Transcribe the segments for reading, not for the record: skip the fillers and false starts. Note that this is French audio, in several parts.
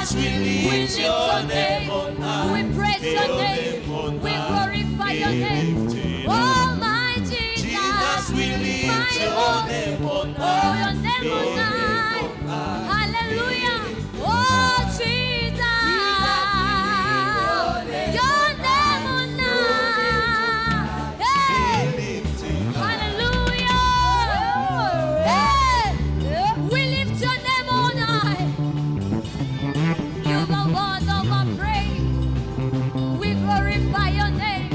Jesus, we lift your name on high. We praise your name. We glorify your name. Oh my Jesus, Jesus, we lift my your Lord. name on Oh, high. your name on high. Hallelujah. Oh Jesus, your name on high. Hey. Hallelujah. Hey. We lift your name on high. You are worthy of our praise. We glorify your name.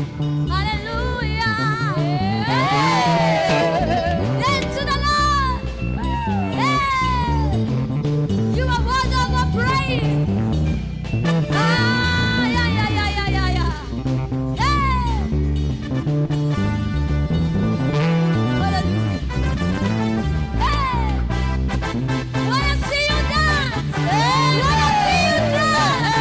Hallelujah. Hey. Dance to the Lord. Hey. You are worthy of our praise. Ah, yeah, yeah, yeah, yeah, yeah, yeah. Hey. Hallelujah. Hey. Wanna see you dance? Hey. Wanna see you dance?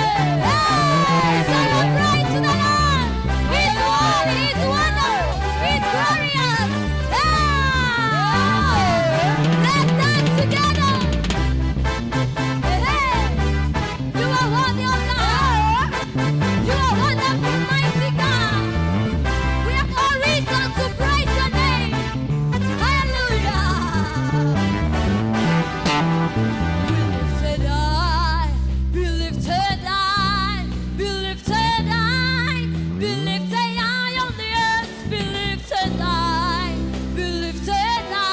Hey. Celebrate to the Lord. He's holy. He's wonderful. He's glorious. Hey. Let's dance together. Hey. You are worthy of God. You are wonderful, mighty God. We have all reason to praise your name. Hallelujah. Be lifted high, be lifted high, be lifted high on the earth, be lifted high, be lifted high,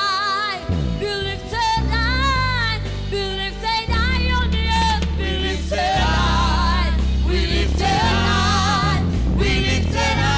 be lifted high, be lifted high on the earth, be lifted high, we lifted high, we lifted high,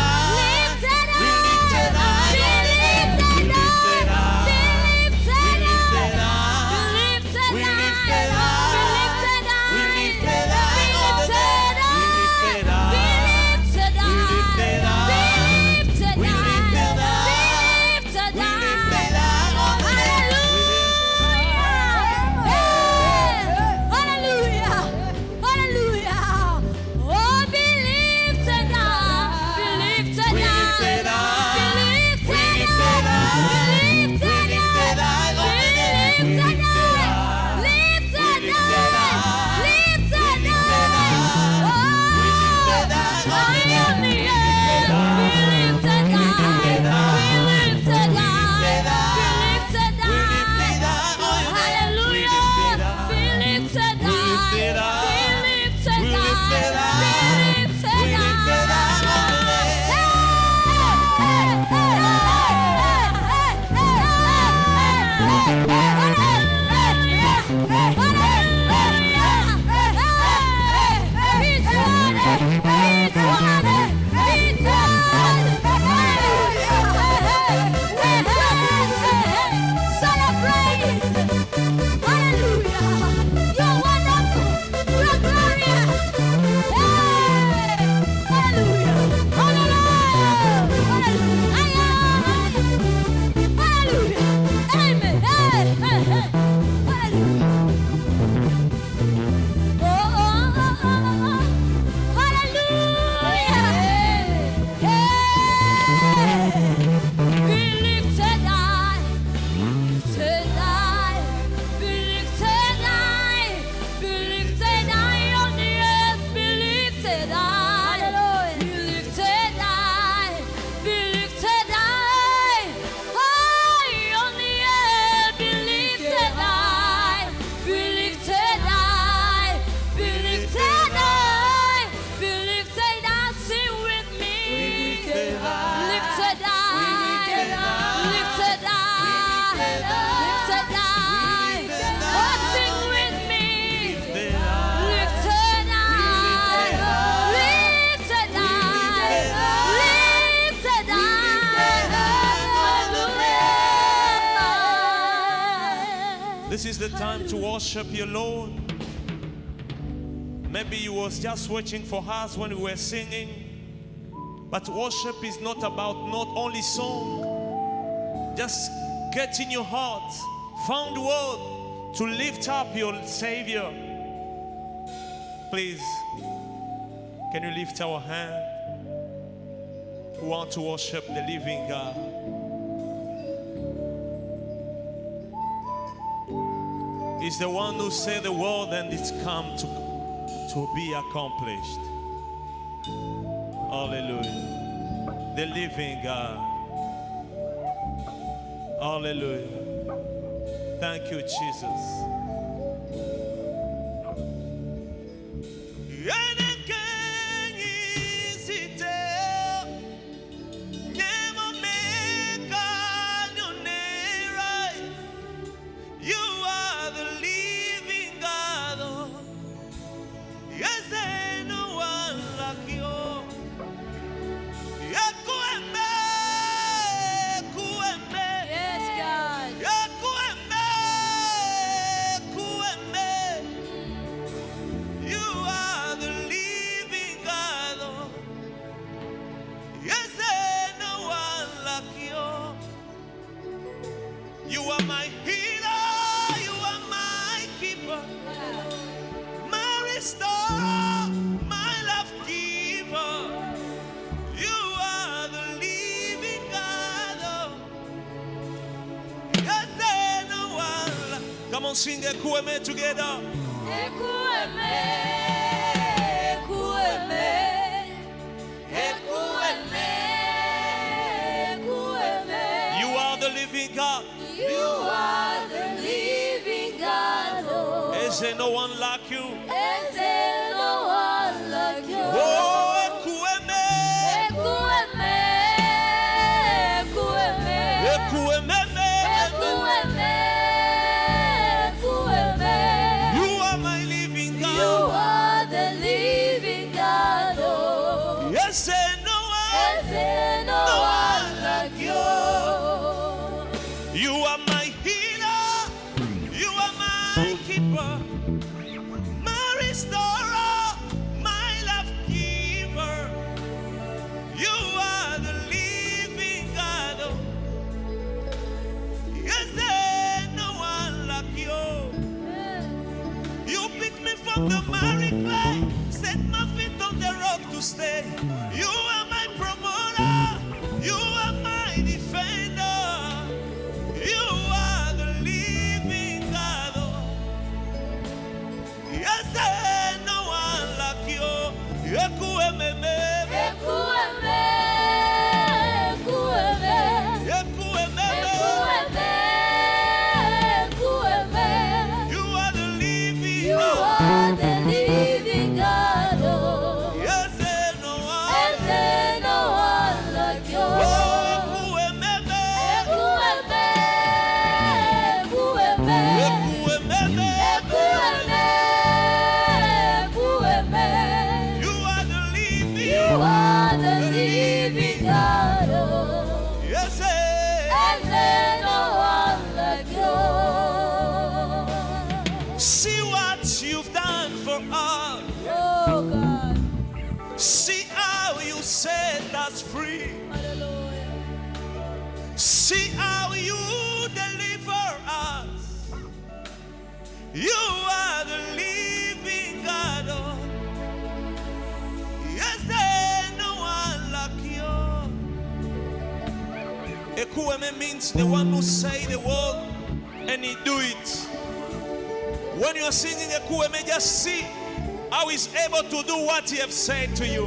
lifted high, be lifted high, be lifted high, be lifted This is the time to worship your Lord. Maybe you was just watching for us when we were singing. But worship is not about not only song. Just get in your heart, found word to lift up your Savior. Please, can you lift our hand? We want to worship the living God. He's the one who said the word and it's come to to be accomplished. Hallelujah. The living God. Hallelujah. Thank you, Jesus. You are my healer, you are my keeper, my restorer, my life giver. You are the living God. Yes, there's no one. Come on, sing Ekueme together. Ekueme, Ekueme, Ekueme, Ekueme. You are the living God. You are the living God. Oh. Is there no one like you? Is there no one like you? Oh, Ekueme, Ekueme, Ekueme, Ekueme, Ekueme, Ekueme. you are my living You God. are the living God. Oh. Yes, there's no one. Is there no one like you? You are my healer, you are my keeper, my restorer, my life giver. You are the living God. Yes, there's no one like you. You picked me from the miry clay, set my feet on the rock to stay. You are my promoter, you are my defender. You are the living God. Yes, there's no one like you. Ekueme, Ekueme, Ekueme, Ekueme, Ekueme, Ekueme. you are the living You God. are the living God. Oh. Yes, there's no one. Is there no one like you? Oh, Ekueme, Ekueme, Ekueme, Ekueme, Ekueme, Ekueme. you are the living. You are the living God. Oh. Yes, Is there no one like you? see what you've done for us. Oh God. See how you set us free. Hallelujah. See how you deliver us. You are the living God. Oh. Yes, there's no one like you. Ekueme means the one who say the word and he do it. When you are singing Ekueme, just see how he's able to do what he have said to you.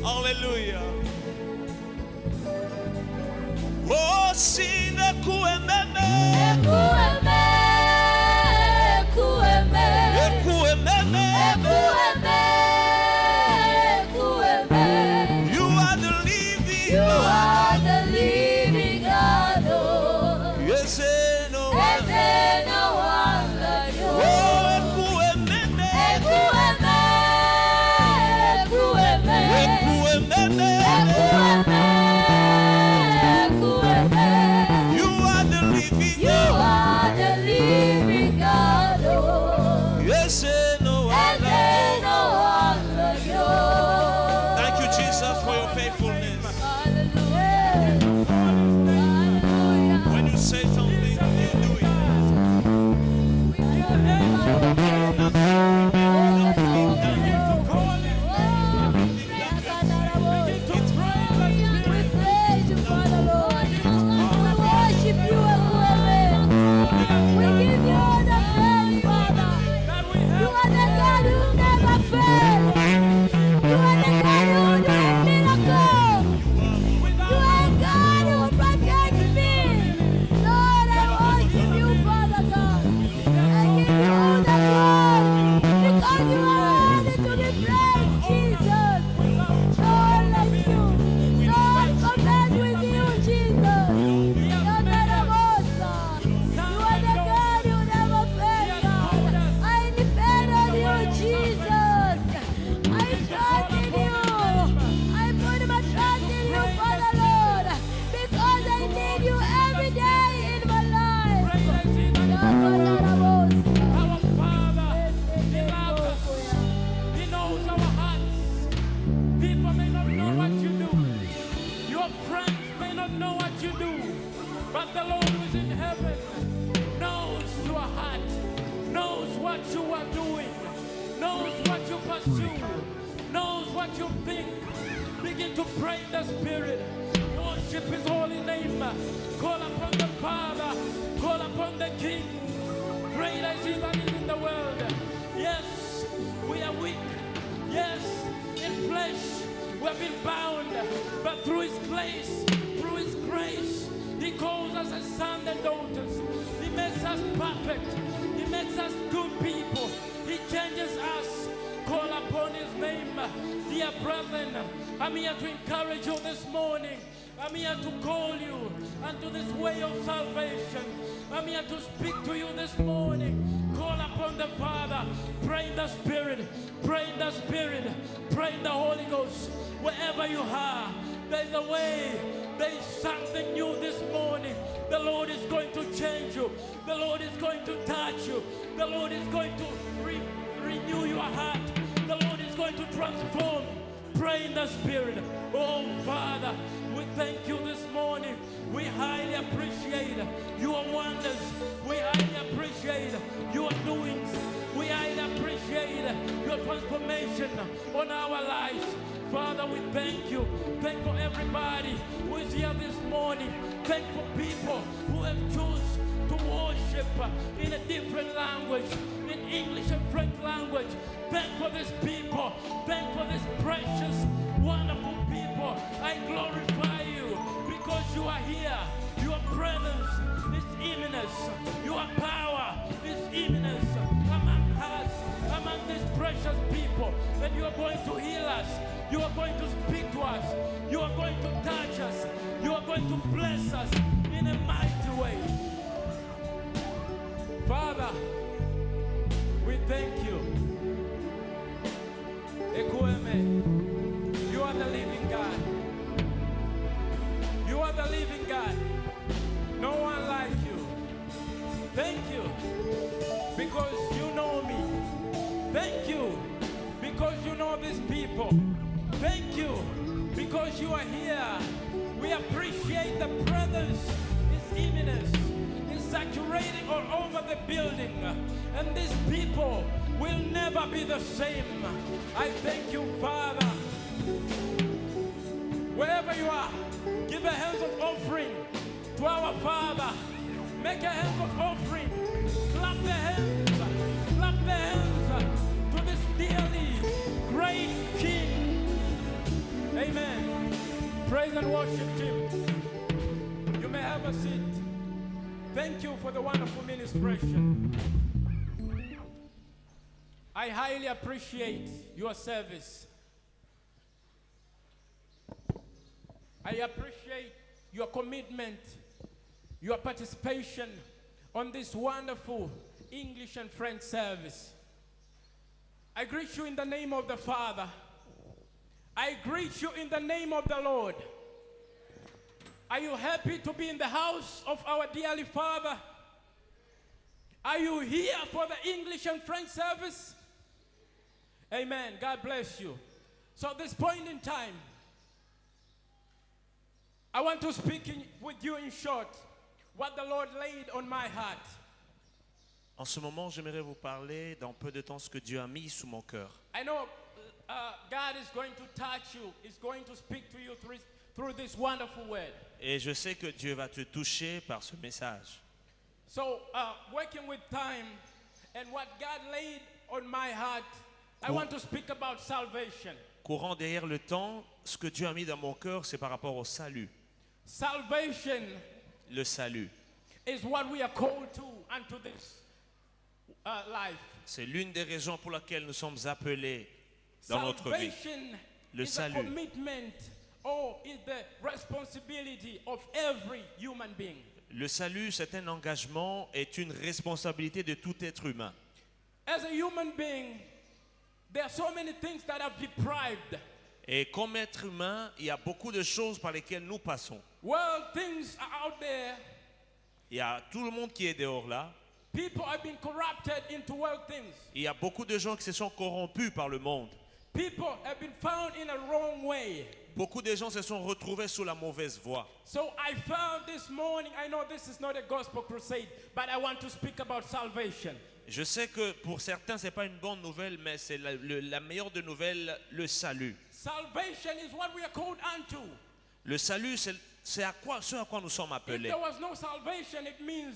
Hallelujah. Hallelujah. Oh, sing Ekueme, Ekueme, Ekueme, Ekueme. Ekueme, Ekueme. You are the living You God. are the living God. Oh. Yes, no Is one. there no one like you? Oh, Ekueme, Ekueme, Ekueme, Ekueme. Ekueme, Ekueme. You are the living You God. are the living God. Oh. Yes, no Is one. there no one like you? Thank you, Jesus, for your faithfulness. Hallelujah. Hallelujah. When you say something, you do it. We give you all the praise, Father. You you are doing, knows what you pursue, knows what you think. Begin to pray in the Spirit. Worship His holy name. Call upon the Father. Call upon the King. Greater is He that is in the world. Yes, we are weak. Yes, in flesh we have been bound. But through His grace, He calls us as sons and daughters. He makes us perfect. He makes us good people. He changes us. Call upon His name. Dear brethren, I'm here to encourage you this morning. I'm here to call you unto this way of salvation. I'm here to speak to you this morning. Call upon the Father. Pray in the Spirit. Pray in the Spirit. Pray in the Holy Ghost. Wherever you are, there's a way. There's something new this morning. The Lord is going to change you. The Lord is going to touch you. The Lord is going to renew your heart. The Lord is going to transform. Pray in the Spirit. Oh, Father, we thank you this morning. We highly appreciate your wonders. We highly appreciate your doings. We highly appreciate your transformation on our lives. Father, we thank you. Thank for everybody who is here this morning. Thank for people who have chosen to worship in a different language, in English and French language. Thank for these people. Thank for these precious, wonderful people. I glorify you because you are here. Your presence is imminent. Your power is imminent among us, among these precious people. And you are going to heal us. You are going to speak to us. You are going to touch us. You are going to bless us in a mighty way. Father, we thank you. Ekweme, you are the living God. You are the living God. No one like you. Thank you because you know me. Thank you because you know these people. Thank you because you are here. We appreciate the presence, His imminence is saturating all over the building. And these people will never be the same. I thank you, Father. Wherever you are, give a hands of offering to our Father. Make a hands of offering. Clap the hands. Clap the hands to this dearly great King. Amen. Praise and worship Him. You may have a seat. Thank you for the wonderful ministration. I highly appreciate your service. I appreciate your commitment, your participation on this wonderful English and French service. I greet you in the name of the Father. I greet you in the name of the Lord. Are you happy to be in the house of our dearly Father? Are you here for the English and French service? Amen. God bless you. So at this point in time, I want to speak with you in short what the Lord laid on my heart. En ce moment, j'aimerais vous parler dans peu de temps ce que Dieu a mis sous mon cœur. I know God is going to touch you. He's going to speak to you through this wonderful word. Et je sais que Dieu va te toucher par ce message. So, working with time and what God laid on my heart, I want to speak about salvation. Courant derrière le temps, ce que Dieu a mis dans mon cœur, c'est par rapport au salut. Salvation Le salut. is what we are called to unto this life. C'est l'une des raisons pour laquelle nous sommes appelés dans notre vie. Salvation Le is a salut. commitment or is the responsibility of every human being. Le salut, c'est un engagement, est une responsabilité de tout être humain. As a human being, there are so many things that are deprived. Et comme être humain, il y a beaucoup de choses par lesquelles nous passons. Well, things are out there. Il y a tout le monde qui est dehors là. People have been corrupted into world things. Il y a beaucoup de gens qui se sont corrompus par le monde. People have been found in a wrong way. Beaucoup de gens se sont retrouvés sous la mauvaise voie. So I found this morning, I know this is not a gospel crusade, but I want to speak about salvation. Je sais que pour certains, ce n'est pas une bonne nouvelle, mais c'est la meilleure de nouvelles, le salut. Salvation is what we are called unto. Le salut, c'est ce à quoi nous sommes If appelés. there was no salvation, it means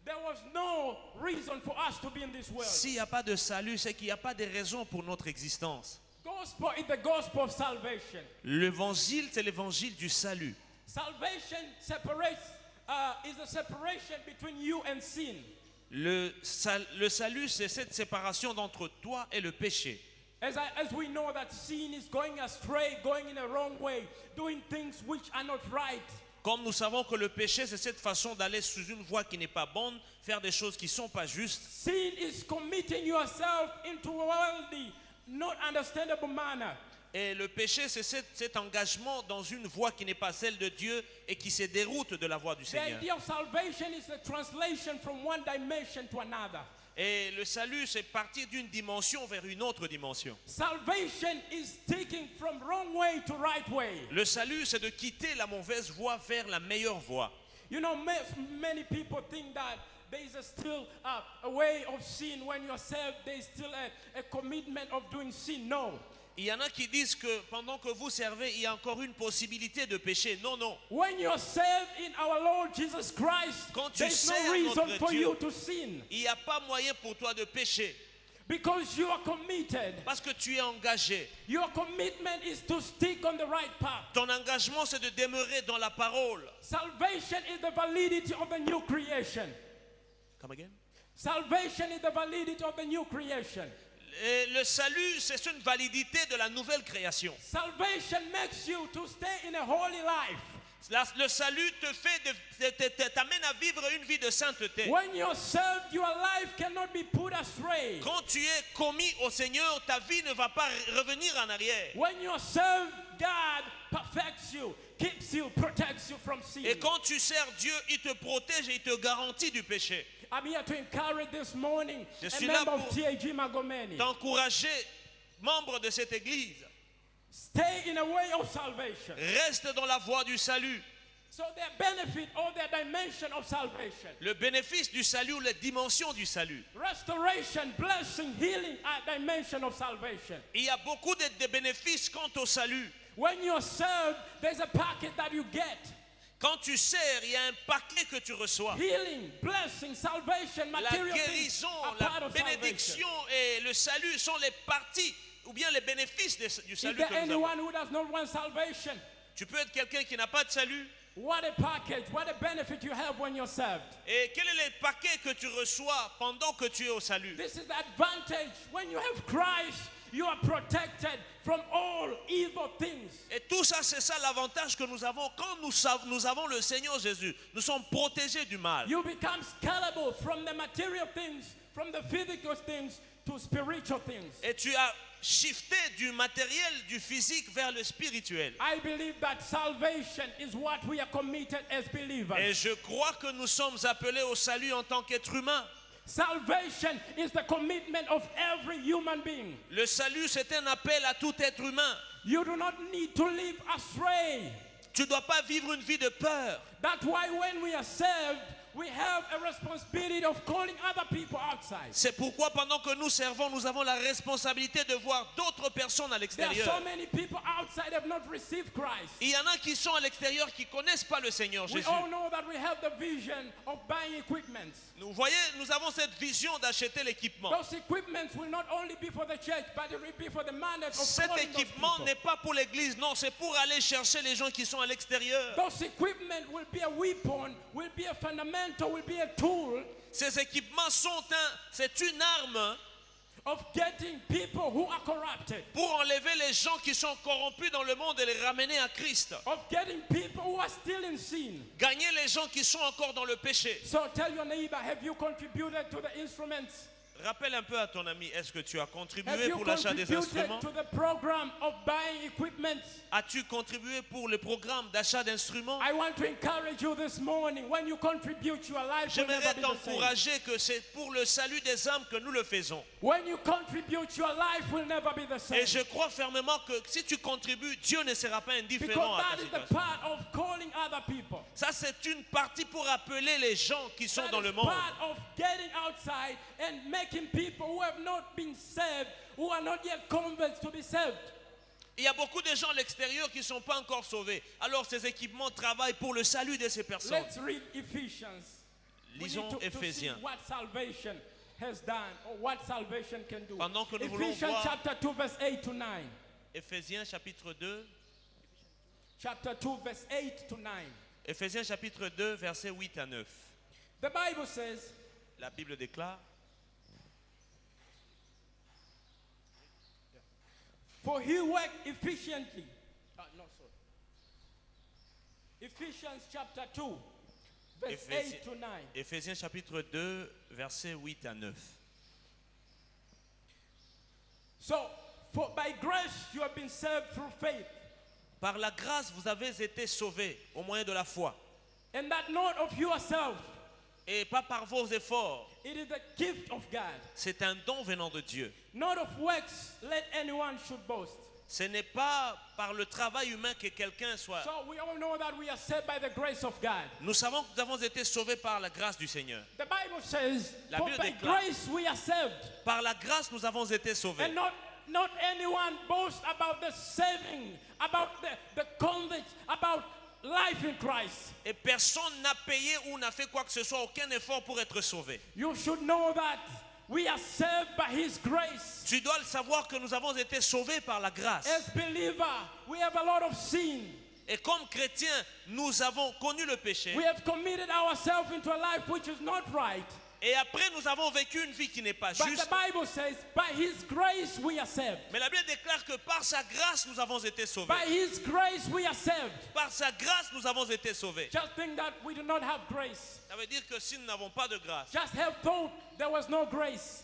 there was no reason for us to be in this world. S'il n'y a pas de salut, c'est qu'il n'y a pas de raison pour notre existence. Gospel is the gospel of salvation. L'évangile, c'est l'évangile du salut. Salvation is a separation between you and sin. Le salut, c'est cette séparation entre toi et le péché. As we know that sin is going astray, going in a wrong way, doing things which are not right. Comme nous savons que le péché, c'est cette façon d'aller sous une voie qui n'est pas bonne, faire des choses qui ne sont pas justes. Sin is committing yourself into a worldly, not understandable manner. Et le péché, c'est cet engagement dans une voie qui n'est pas celle de Dieu et qui se déroute de la voie du The Seigneur. idea of salvation is a translation from one dimension to another. Et le salut, c'est partir d'une dimension vers une autre dimension. Salvation is taking from wrong way to right way. Le salut, c'est de quitter la mauvaise voie vers la meilleure voie. You know, many people think that there is still a way of sin when you're saved. There is still a commitment of doing sin. No. Il y en a qui disent que pendant que vous servez, il y a encore une possibilité de pécher. Non, non. When you're saved in our Lord Jesus Christ, Quand tu there's sers no reason notre for Dieu, you to sin il n'y a pas moyen pour toi de pécher because you are committed. parce que tu es engagé. Your commitment is to stick on the right path. Ton engagement, c'est de demeurer dans la parole. Salvation is the validity of the new creation. Come again? Salvation is the validity of the new creation. Et le salut, c'est une validité de la nouvelle création. Salvation makes you to stay in a holy life. Le salut t'amène à vivre une vie de sainteté. When you're saved, your life cannot be put astray. Quand tu es commis au Seigneur, ta vie ne va pas revenir en arrière. When you're saved, God perfects you, keeps you, protects you from sin. Et quand tu sers Dieu, il te protège et il te garantit du péché. I'm here to encourage this morning Je a suis member là of pour TAG Magomeni. T'encourager, membre de cette église, Stay in a way of salvation. reste dans la voie du salut. So their benefit or their dimension of salvation. Le bénéfice du salut ou les dimensions du salut. Restoration, blessing, healing are dimension of salvation. Il y a beaucoup de bénéfices quant au salut. When you're served, there's a packet that you get. Quand tu sers, il y a un paquet que tu reçois. Healing, blessing, salvation, La material things guérison, are part la of bénédiction salvation. et le salut sont les parties ou bien les bénéfices du Is salut there que nous avons. anyone who does not want salvation? Tu peux être quelqu'un qui n'a pas de salut. What a package, what a benefit you have when you're served. Et quel est le paquet que tu reçois pendant que tu es au salut? This is the advantage. When you have Christ, you are protected from all evil things. Et tout ça, c'est ça l'avantage que nous avons. Quand nous avons le Seigneur Jésus, nous sommes protégés du mal. You become scalable from the material things, from the physical things to spiritual things. Et tu as shifté du matériel, du physique vers le spirituel. I believe that salvation is what we are committed as believers. Et je crois que nous sommes appelés au salut en tant qu'être humain. Salvation is the commitment of every human being. Le salut, c'est un appel à tout être humain. You do not need to live astray. Tu ne dois pas vivre une vie de peur. That's why when we are saved, we have a responsibility of calling other people outside. C'est pourquoi pendant que nous servons, nous avons la responsabilité de voir d'autres personnes à There are l'extérieur. so many people outside that have not received Christ. Il y en a qui sont à l'extérieur qui ne connaissent pas le Seigneur We Jésus. all know that we have the vision of buying equipment. Vous voyez, nous avons cette vision d'acheter l'équipement. Those equipments will not only be for the church, but it will be for the mandate of Cet calling those équipement people. n'est pas pour l'église, non, c'est pour aller chercher les gens qui sont à l'extérieur. Those equipment will be a weapon, will be a fundamental, will be a tool Ces équipements c'est une arme of getting people who are corrupted, pour enlever les gens qui sont corrompus dans le monde et les ramener à Christ. of getting people who are still in sin. Gagner les gens qui sont encore dans le péché. So tell your neighbor, have you contributed to the instruments? Rappelle un peu à ton ami, est-ce que tu as Have contribué you pour l'achat des contributed instruments? to the program of buying equipment? As-tu contribué pour le programme d'achat d'instruments? I want to encourage you this morning. When you contribute, your life will never J'aimerais be the same. t'encourager que c'est pour le salut des âmes que nous le faisons. When you contribute, your life will never be the same. Et je crois fermement que si tu contribues, Dieu ne sera pas indifférent Because à that ta is the situation. part of calling other people. Ça, c'est une partie pour appeler les gens qui sont That dans is le monde. part of getting outside and making people who have not been saved, who are not yet converts, to be saved. Il y a beaucoup de gens à l'extérieur qui ne sont pas encore sauvés. Alors ces équipements travaillent pour le salut de ces personnes. Let's read Ephesians. We Lisons need to see Éphésiens. what salvation has done or what salvation can do. Pendant que nous voulons Ephesians voir- chapter 2 verse 8 to 9. Éphésiens chapitre 2. Chapter 2 verse 8 to 9. Éphésiens chapitre 2, versets 8 à 9. The Bible says, La Bible déclare, for he worked efficiently. No, sorry. Ephesians chapter 2 verse 8 to 9. Éphésiens chapitre 2, versets 8 à 9. So, for by grace you have been saved through faith, Par la grâce, vous avez été sauvés au moyen de la foi. and that not of yourself. Et pas par vos efforts. It is the gift of God, C'est un don venant de Dieu. not of works, let anyone should boast. Ce n'est pas par le travail humain que quelqu'un soit. So we all know that we are saved by the grace of God. Nous savons que nous avons été sauvés par la grâce du Seigneur. The Bible says, La for Bible by déclare- grace we are saved. Par la grâce, nous avons été sauvés. And not anyone boast about the saving, about the convict, about life in Christ. Et personne n'a payé ou n'a fait quoi que ce soit, aucun effort pour être sauvé. You should know that we are saved by His grace. Tu dois le savoir que nous avons été sauvés par la grâce. As believer, we have a lot of sin. Et comme chrétiens, nous avons connu le péché. We have committed ourselves into a life which is not right. Et après, nous avons vécu une vie qui n'est pas But juste. the Bible says, by His grace we are saved. Mais la Bible déclare que par sa grâce, nous avons été sauvés. By His grace we are saved. Par sa grâce, nous avons été sauvés. Just think that we do not have grace. Ça veut dire que si nous n'avons pas de grâce, Just have thought there was no grace.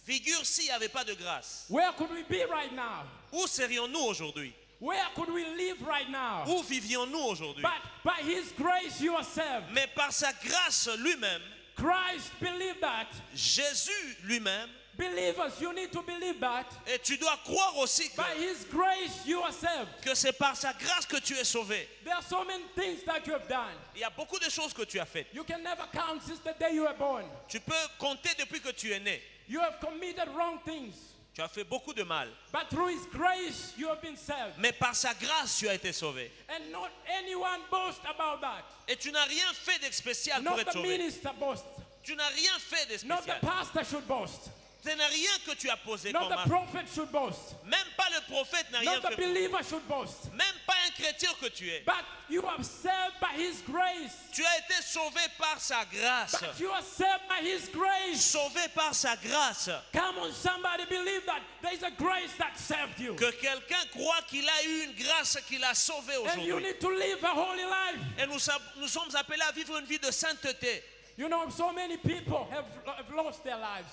figure s'il n'y avait pas de grâce. Where could we be right now? Où serions-nous aujourd'hui? Where could we live right now? Où vivions-nous aujourd'hui? But by His grace you are saved. Mais par sa grâce lui-même, Christ believed that. Jésus lui-même, Believers, you need to believe that. et tu dois croire aussi By His grace you are saved. que c'est par sa grâce que tu es sauvé. There are so many things that you have done. Il y a beaucoup de choses que tu as faites. You can never count since the day you were born. Tu peux compter depuis que tu es né. You have committed wrong things. Tu as fait beaucoup de mal. But through His grace you have been saved. Mais par sa grâce, tu as été sauvé. And not anyone boast about that. Et tu n'as rien fait de spécial pour Not être the sauvé. minister boast. Tu n'as rien fait de Not the spécial. pastor should boast. Ce n'est rien que tu as posé Not comme the acte. prophet should boast. Même pas le prophète n'a rien Not the fait. believer should boast. Même pas un chrétien que tu es. But you are saved by His grace. Tu as été sauvé par sa grâce. But you are saved by His grace. Sauvé par sa grâce. Come on, somebody believe that there is a grace that saved you. Que quelqu'un croit qu'il a eu une grâce qui l'a sauvé And you aujourd'hui. need to live a holy life. Et nous sommes appelés à vivre une vie de sainteté. You know, so many people have lost their lives.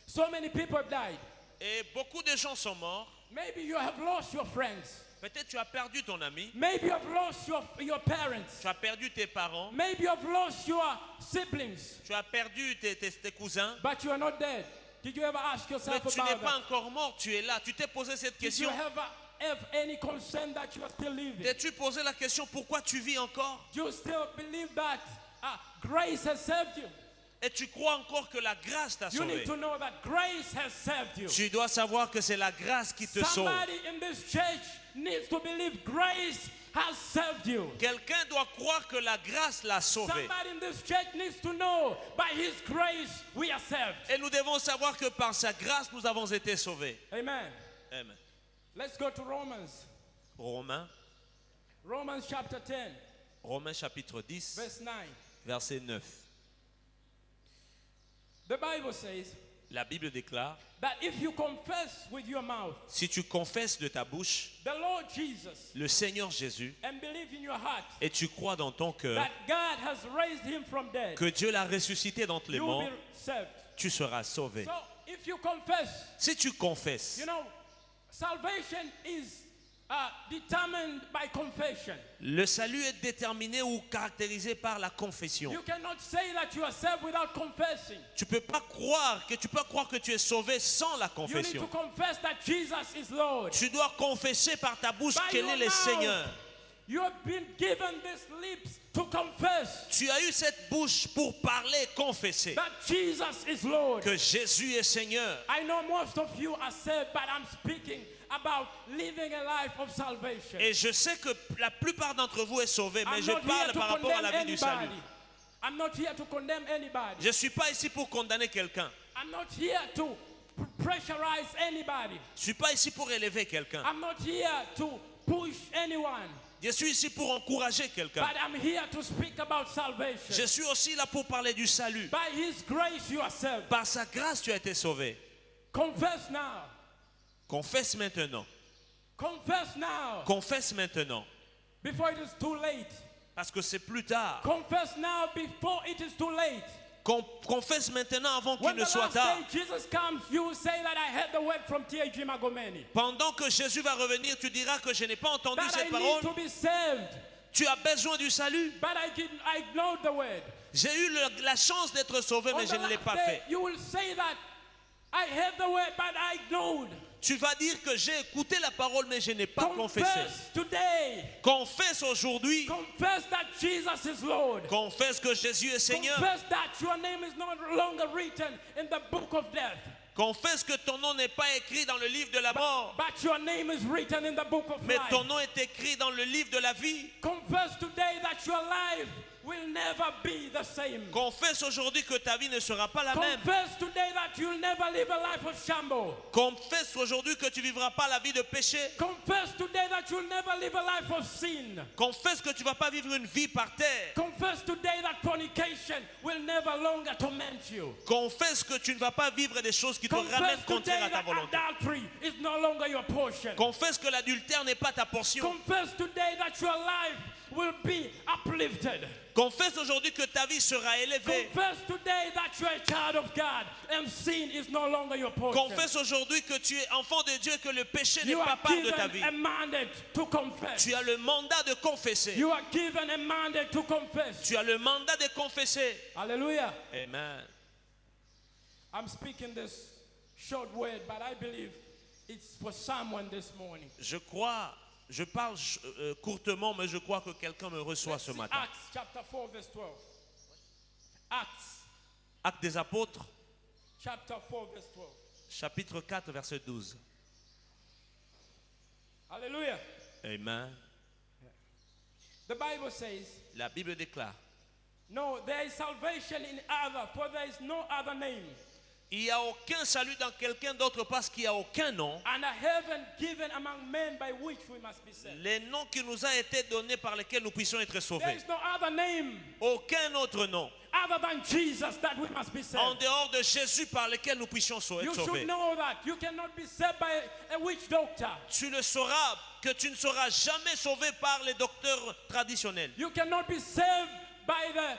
So many people have died. Et beaucoup de gens sont morts. Maybe you have lost your friends. Peut-être tu as perdu ton ami. Maybe you have lost your parents. Tu as perdu tes parents. Maybe you have lost your siblings. Tu as perdu tes cousins. But you are not dead. Did you ever ask Mais yourself tu n'es about pas that? encore mort, tu es là. Tu t'es posé cette Did you question. have any concern that you are still living? T'es-tu posé la question pourquoi tu vis encore? Do you still believe that grace has saved you? Et tu crois encore que la grâce t'a You sauvé? need to know that grace has saved you. Tu dois savoir que c'est la grâce qui te sauve. Somebody in this church needs to believe grace has saved you. Quelqu'un doit croire que la grâce l'a sauvé. Somebody in this church needs to know by His grace we are saved. Et nous devons savoir que par sa grâce, nous avons été sauvés. Amen. Amen. Let's go to Romans. Romans chapter 10, Romains chapitre 10, verse 9. verset 9. The Bible says La Bible déclare, that if you confess with your mouth si tu confesses de ta bouche the Lord Jesus le Seigneur Jésus and believe in your heart et tu crois dans ton cœur that God has raised Him from dead, que Dieu l'a ressuscité d'entre les you will morts, be saved. tu seras sauvé. So if you confess, Si tu confesses, you know, salvation is determined by confession. le salut est déterminé ou caractérisé par la confession. You cannot say that you are saved without confessing. Tu peux croire que tu es sauvé sans la You need to confession. confess that Jesus is Lord. Tu dois confesser par ta bouche By quel your est le mouth. Seigneur. You have been given these lips to confess Tu as eu cette bouche pour parler, confesser that Jesus is Lord. que Jésus est Seigneur. I know most of you are saved, but I'm speaking about living a life of salvation. Et je sais que la plupart d'entre vous est sauvé, mais I'm je not here parle to par rapport à la condemn vie du salut. anybody. I'm not here to condemn anybody. Je ne suis pas ici pour condamner quelqu'un. I'm not here to pressurize anybody. Je ne suis pas ici pour élever quelqu'un. I'm not here to push anyone. Je suis ici pour encourager quelqu'un. But I'm here to speak about salvation. Je suis aussi là pour parler du salut. By His grace you are saved. Par sa grâce, tu as été sauvé. Confess now. Confesse maintenant. Confess now. Confesse maintenant. Before it is too late. Parce que c'est plus tard. Confess now before it is too late. Confesse maintenant avant qu'il When ne the soit last tard. day Jesus comes, you will say that I heard the word from T.H. Magomeni. Pendant que Jésus va revenir, tu diras que je n'ai pas entendu That cette I parole. need to be saved. Tu as besoin du salut. But I ignored the word. J'ai eu la chance d'être sauvé, On mais the je ne l'ai last pas day, fait. you will say that I heard the word, but I ignored. Tu vas dire que j'ai écouté la parole, mais je n'ai pas confessé. Confess today. Confesse aujourd'hui. Confess that Jesus is Lord. Confesse que Jésus est Seigneur. Confess that your name is no longer written in the book of death. Confesse que ton nom n'est pas écrit dans le livre de la mort, But your name is written in the book of mais life. ton nom est écrit dans le livre de la vie. Confess today that your life will never be the same. Confesse aujourd'hui que ta vie ne sera pas la même. Confess today that you'll never live a life of shambles. Confesse aujourd'hui que tu ne vivras pas la vie de péché. Confess today that you'll never live a life of sin. Confesse que tu ne vas pas vivre une vie par terre. Confess today that fornication will never longer torment you. Confesse que tu ne vas pas vivre des choses qui te Confess ramènent today contraire à ta that volonté. adultery is no longer your portion. Confesse que l'adultère n'est pas ta portion. Confess today that your life will be uplifted. Confesse aujourd'hui que ta vie sera élevée. Confess today that you are a child of God and sin is no longer your portion. Confesse aujourd'hui que tu es enfant de Dieu et que le péché n'est You pas are part de ta vie. given a mandate to confess. Tu as le mandat de confesser. You are given a mandate to confess. Tu as le mandat de confesser. Hallelujah. Amen. I'm speaking this short word, but I believe it's for someone this morning. Je parle courtement, mais je crois que quelqu'un me reçoit Let's ce see matin. Acts chapter 4 verse 12. Acts Actes des Apôtres, chapter 4 verse 12. chapitre 4, verset 12. Hallelujah. Amen. The Bible says, La Bible déclare, no, there is salvation in other, for there is no other name il n'y a aucun salut dans quelqu'un d'autre parce qu'il n'y a aucun nom. under heaven given among men by which we must be saved. Les noms qui nous a été donnés par lesquels nous puissions être There sauvés. is no other name Aucun autre nom. other than Jesus that we must be saved. En dehors de Jésus par lequel nous puissions You être should sauvés. know that you cannot be saved by a witch doctor. Tu le sauras que tu ne seras jamais sauvé par les docteurs traditionnels. You cannot be saved by the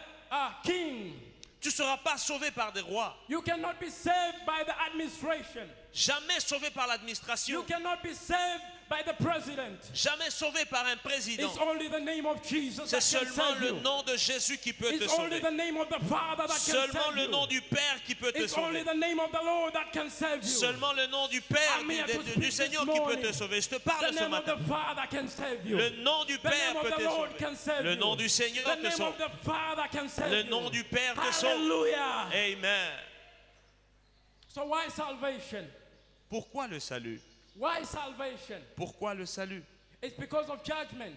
king. Tu ne seras pas sauvé par des rois. You cannot be saved by the administration. Jamais sauvé par You l'administration. cannot be saved by the president. Jamais sauvé par un président. It's only the name of Jesus C'est that can seulement save le you. nom de Jésus qui peut te It's only sauver. the name of the Father that can Seulement save le you. nom du Père qui peut te It's only sauver. the name of the Lord that can save you. Seulement le nom du Père, I'm here to du speak Seigneur this qui peut morning. te sauver. Je te The parle ce name of matin. the Father can save you. Le nom du The Père name peut of te the Lord sauver. can save Le you. nom du Seigneur The te name of sauve. the Father can save Le you. nom du Père te sauve. Hallelujah. Amen. So why salvation? Pourquoi le salut? Why salvation? Pourquoi le salut? It's because of judgment.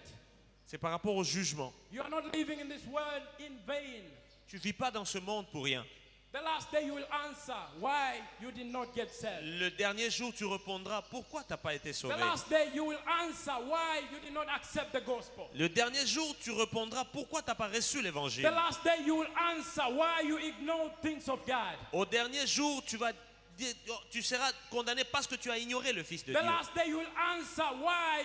C'est par rapport au jugement. You are not living in this world in vain. Tu ne vis pas dans ce monde pour rien. The last day you will answer why you did not get saved. Le dernier jour, tu répondras pourquoi tu n'as pas été The sauvé. last day you will answer why you did not accept the gospel. Le dernier jour, tu répondras pourquoi tu n'as pas reçu The l'évangile. last day you will answer why you ignore things of God. Au dernier jour, tu seras condamné parce que tu as ignoré le Fils de The Dieu. last day you will answer why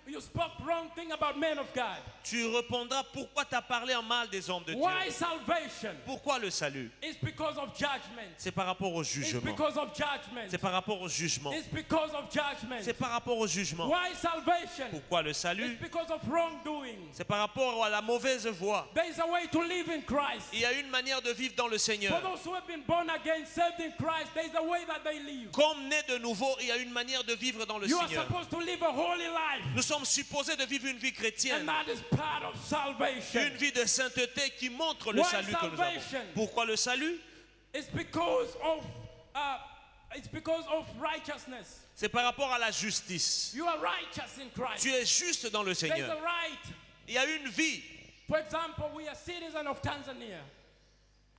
you spoke wrong thing about men of God. Tu répondras pourquoi tu as parlé en mal des hommes de Dieu. Why salvation? Pourquoi le salut? It's because of judgment. C'est par rapport au It's jugement. because of judgment. C'est par rapport au jugement. It's because of judgment. C'est par rapport au jugement. Why salvation? Pourquoi le It's salut? because of wrongdoing. C'est par rapport à la mauvaise voie. There is a way to live in Christ. Il y a une manière de vivre dans le For Seigneur. those who have been born again, saved in Christ, there is a way that they live. Comme né de nouveau, il y a une manière de vivre dans le You are Seigneur. supposed to live a holy life. Nous sommes supposés de vivre une vie And chrétienne, that is part of salvation. une vie de sainteté qui montre le Why salut que nous avons. salvation? Pourquoi le salut? It's because of righteousness. C'est par rapport à la justice. You are righteous in Christ. Tu es juste dans le There's Seigneur. a right. Il y a une vie. For example, we are citizens of Tanzania.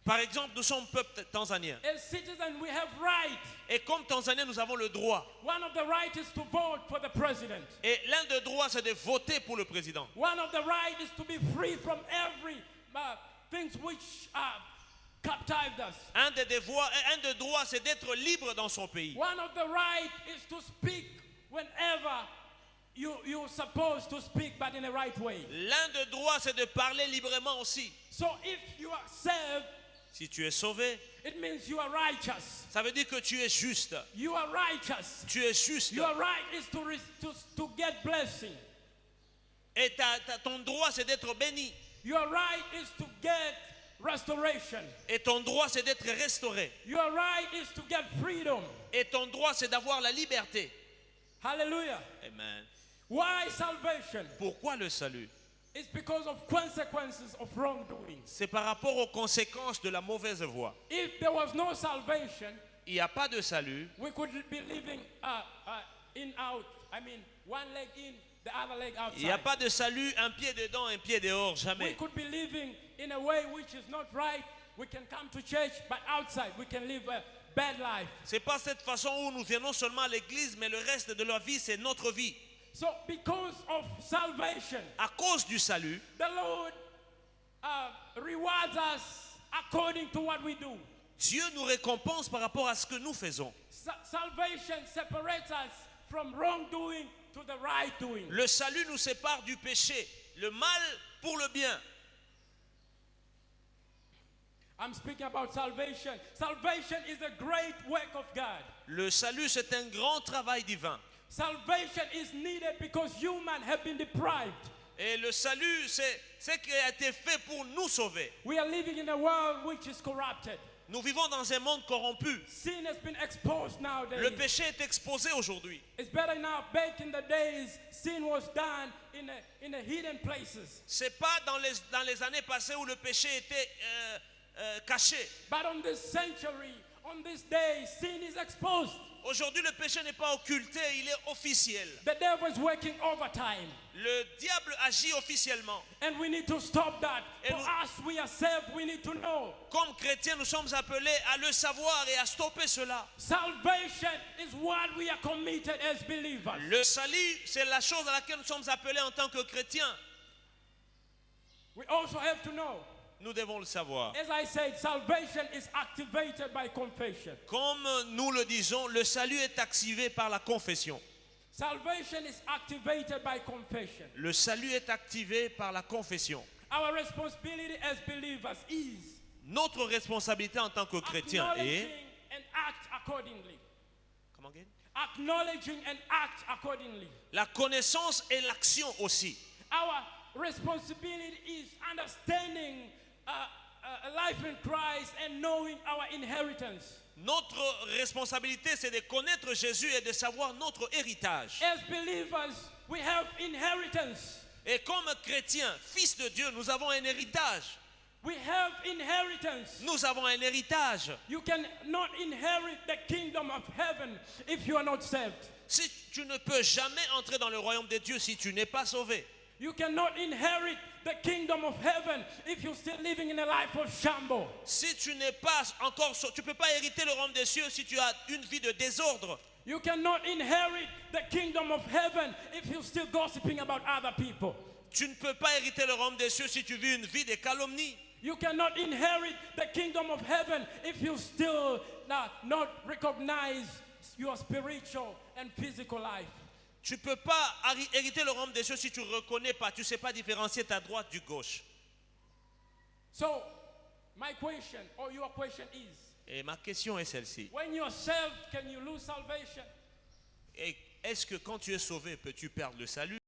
Par exemple, nous sommes peuple tanzanien. As citizens, we have right. Et comme Tanzaniens, nous avons le droit. One of the rights is to vote for the president. Et l'un des droits, c'est de voter pour le président. One of the rights is to be free from every things which captived us. Un des droits, c'est d'être libre dans son pays. One of the rights is to speak whenever you're supposed to speak, but in the right way. L'un des droits, c'est de parler librement aussi. So if you are saved, Si tu es sauvé, it means you are righteous. ça veut dire que tu es juste. You are righteous. Tu es juste. Your right is to get blessing. Et ton droit, c'est d'être béni. Your right is to get restoration. Et ton droit, c'est d'être restauré. Your right is to get freedom. Et ton droit, c'est d'avoir la liberté. Hallelujah. Amen. Why salvation? Pourquoi le salut? It's because of consequences of wrongdoing. C'est par rapport aux conséquences de la mauvaise voie. If there was no salvation, Il n'y a pas de salut. we could be living in out. I mean, one leg in, the other leg Il n'y a outside. pas de salut, un pied dedans, un pied dehors, We jamais. could be living in a way which is not right. We can come to church, but outside we can live a bad life. C'est pas cette façon où nous venons seulement à l'église, mais le reste de la vie, c'est notre vie. So because of salvation, À cause du salut, the Lord rewards us according to what we do. Dieu nous récompense par rapport à ce que nous faisons. Salvation separates us from wrongdoing to the right doing. Le salut nous sépare du péché, le mal pour le bien. I'm speaking about salvation. Salvation is a great work of God. Le salut, c'est un grand travail divin. Salvation is needed because humans have been deprived. Et le salut, c'est ce qui a été fait pour nous sauver. We are living in a world which is corrupted. Nous vivons dans un monde corrompu. Sin has been exposed nowadays. Le péché est exposé aujourd'hui. It's better now. Back in the days, sin was done in the hidden places. C'est pas dans les années passées où le péché était caché. But on this century, on this day, sin is exposed. Aujourd'hui, le péché n'est pas occulté, il est officiel. The devil is working overtime. Le diable agit officiellement. And we need to stop that. Et For nous- us, we are saved, we need to know. Comme chrétiens, nous sommes appelés à le savoir et à stopper cela. Salvation is what we are committed as believers. Le salut, c'est la chose à laquelle nous sommes appelés en tant que chrétiens. We also have to know, Nous devons le savoir. as I said, salvation is activated by confession. Comme nous le disons, le salut est activé par la confession. Salvation is activated by confession. Le salut est activé par la confession. Our responsibility as believers is Notre responsabilité en tant que chrétien acknowledging est and act accordingly. Comment again? Acknowledging and act accordingly. La connaissance et l'action aussi. Our responsibility is understanding a life in Christ and knowing our inheritance. Notre responsabilité, c'est de connaître Jésus et de savoir notre héritage. As believers, we have inheritance. Et comme chrétiens, fils de Dieu, nous avons un héritage. We have inheritance. Nous avons un héritage. You cannot inherit the kingdom of heaven if you are not saved. Si tu ne peux jamais entrer dans le royaume de Dieu si tu n'es pas sauvé. You cannot inherit the kingdom of heaven if you're still living in a life of shambles. Si tu n'es pas encore, tu peux pas hériter le royaume des cieux si tu as une vie de désordre. You cannot inherit the kingdom of heaven if you're still gossiping about other people. Tu ne peux pas hériter le royaume des cieux si tu vis une vie de calomnie. You cannot inherit the kingdom of heaven if you still not recognize your spiritual and physical life. Tu ne peux pas hériter le royaume des cieux si tu ne reconnais pas, tu ne sais pas différencier ta droite du gauche. So, my question or your question is, Et ma question est celle-ci. when you are saved, can you lose salvation? Et est-ce que quand tu es sauvé, peux-tu perdre le salut?